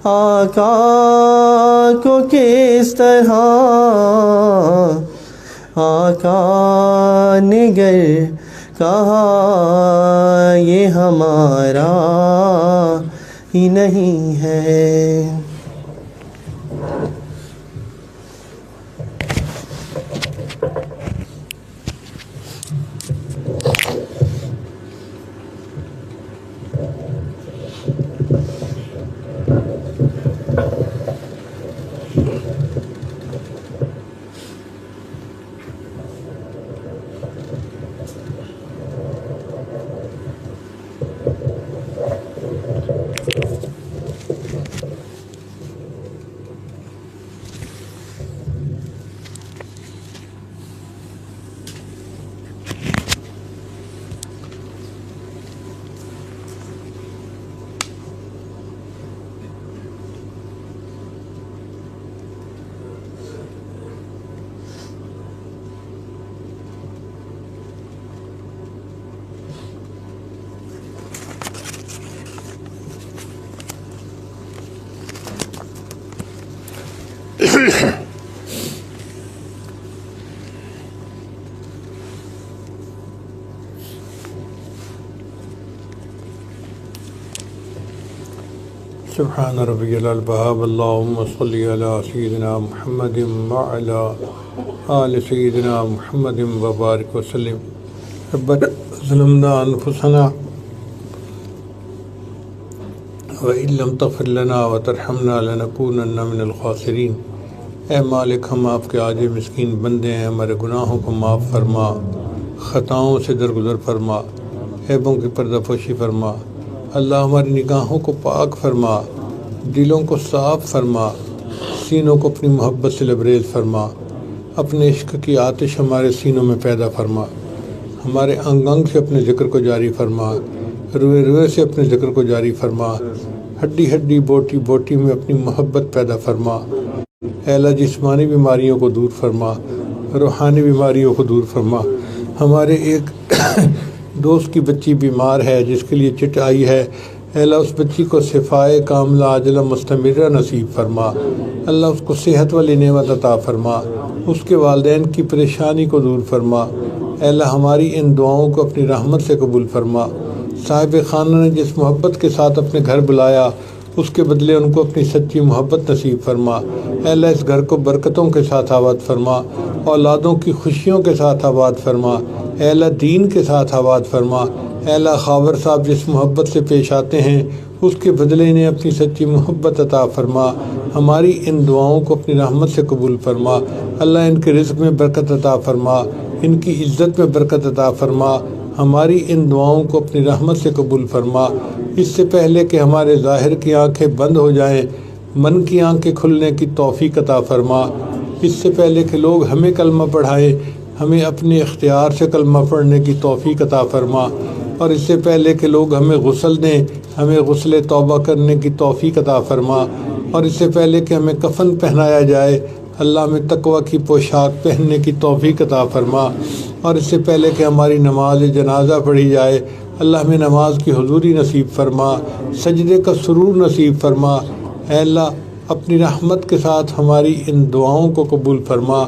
Speaker 2: آقا کو کس طرح آقا نگر کہا یہ ہمارا ہی نہیں ہے
Speaker 1: سبحان ربی البہاب اللہم صلی علی سیدنا محمد وعلی آل سیدنا محمد وبارک وسلم ربنا ظلمنا انفسنا وَإِن لَّمْ تَغْفِرْ لَنَا وَتَرْحَمْنَا لَنَكُونَنَّ مِنَ الْخَاسِرِينَ اے مالک ہم آپ کے عاجز مسکین بندے ہیں ہمارے گناہوں کو معاف فرما خطاؤں سے درگزر فرما عیبوں کی پردہ پوشی فرما اللہ ہماری نگاہوں کو پاک فرما دلوں کو صاف فرما سینوں کو اپنی محبت سے لبریز فرما اپنے عشق کی آتش ہمارے سینوں میں پیدا فرما ہمارے انگ انگ سے اپنے ذکر کو جاری فرما روئے روئے سے اپنے ذکر کو جاری فرما ہڈی ہڈی بوٹی بوٹی میں اپنی محبت پیدا فرما اے اللہ جسمانی بیماریوں کو دور فرما روحانی بیماریوں کو دور فرما ہمارے ایک دوست کی بچی بیمار ہے جس کے لیے چٹ آئی ہے اے اللہ اس بچی کو شفائے کاملہ عاجلہ مستمرہ نصیب فرما اللہ اس کو صحت والی نعمت عطا فرما اس کے والدین کی پریشانی کو دور فرما اے اللہ ہماری ان دعاؤں کو اپنی رحمت سے قبول فرما صاحب خانہ نے جس محبت کے ساتھ اپنے گھر بلایا اس کے بدلے ان کو اپنی سچی محبت نصیب فرما اے اللہ اس گھر کو برکتوں کے ساتھ آباد فرما اولادوں کی خوشیوں کے ساتھ آباد فرما اے اللہ دین کے ساتھ آباد فرما اے اللہ خاور صاحب جس محبت سے پیش آتے ہیں اس کے بدلے انہیں اپنی سچی محبت عطا فرما ہماری ان دعاؤں کو اپنی رحمت سے قبول فرما اللہ ان کے رزق میں برکت عطا فرما ان کی عزت میں برکت عطا فرما ہماری ان دعاؤں کو اپنی رحمت سے قبول فرما اس سے پہلے کہ ہمارے ظاہر کی آنکھیں بند ہو جائیں من کی آنکھیں کھلنے کی توفیق عطا فرما اس سے پہلے کہ لوگ ہمیں کلمہ پڑھائیں ہمیں اپنے اختیار سے کلمہ پڑھنے کی توفیق عطا فرما اور اس سے پہلے کہ لوگ ہمیں غسل دیں ہمیں غسل توبہ کرنے کی توفیق عطا فرما اور اس سے پہلے کہ ہمیں کفن پہنایا جائے اللہ میں تقوی کی پوشاک پہننے کی توفیق عطا فرما اور اس سے پہلے کہ ہماری نماز جنازہ پڑھی جائے اللہ ہمیں نماز کی حضوری نصیب فرما سجدے کا سرور نصیب فرما اے اللہ اپنی رحمت کے ساتھ ہماری ان دعاؤں کو قبول فرما۔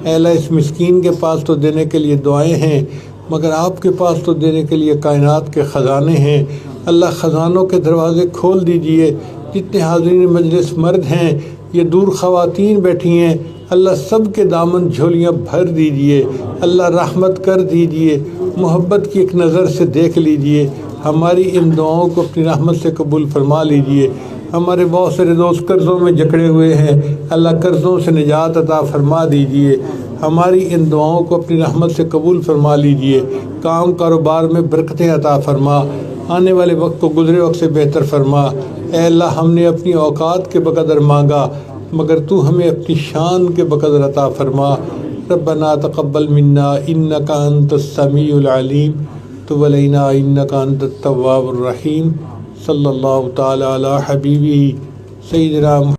Speaker 1: اے اللہ اس مسکین کے پاس تو دینے کے لیے دعائیں ہیں، مگر آپ کے پاس تو دینے کے لیے کائنات کے خزانے ہیں۔ اللہ خزانوں کے دروازے کھول دیجئے۔ جتنے حاضرین مجلس مرد ہیں، یہ دور خواتین بیٹھی ہیں، اللہ سب کے دامن جھولیاں بھر دیجئے۔ اللہ رحمت کر دیجئے، محبت کی ایک نظر سے دیکھ لیجئے، ہماری ان دعاؤں کو اپنی رحمت سے قبول فرما لیجئے۔ ہمارے بہت سارے دوست قرضوں میں جکڑے ہوئے ہیں، اللہ قرضوں سے نجات عطا فرما دیجئے۔ ہماری ان دعاؤں کو اپنی رحمت سے قبول فرما لیجئے۔ کام کاروبار میں برکتیں عطا فرما، آنے والے وقت کو گزرے وقت سے بہتر فرما۔ اے اللہ ہم نے اپنی اوقات کے بقدر مانگا، مگر تو ہمیں اپنی شان کے بقدر عطا فرما۔ ربنا تقبل منا انک انت السمیع العلیم تب علینا انک انت التواب الرحیم۔ صلی اللہ تعالی علی حبیبی سیدنا محمد۔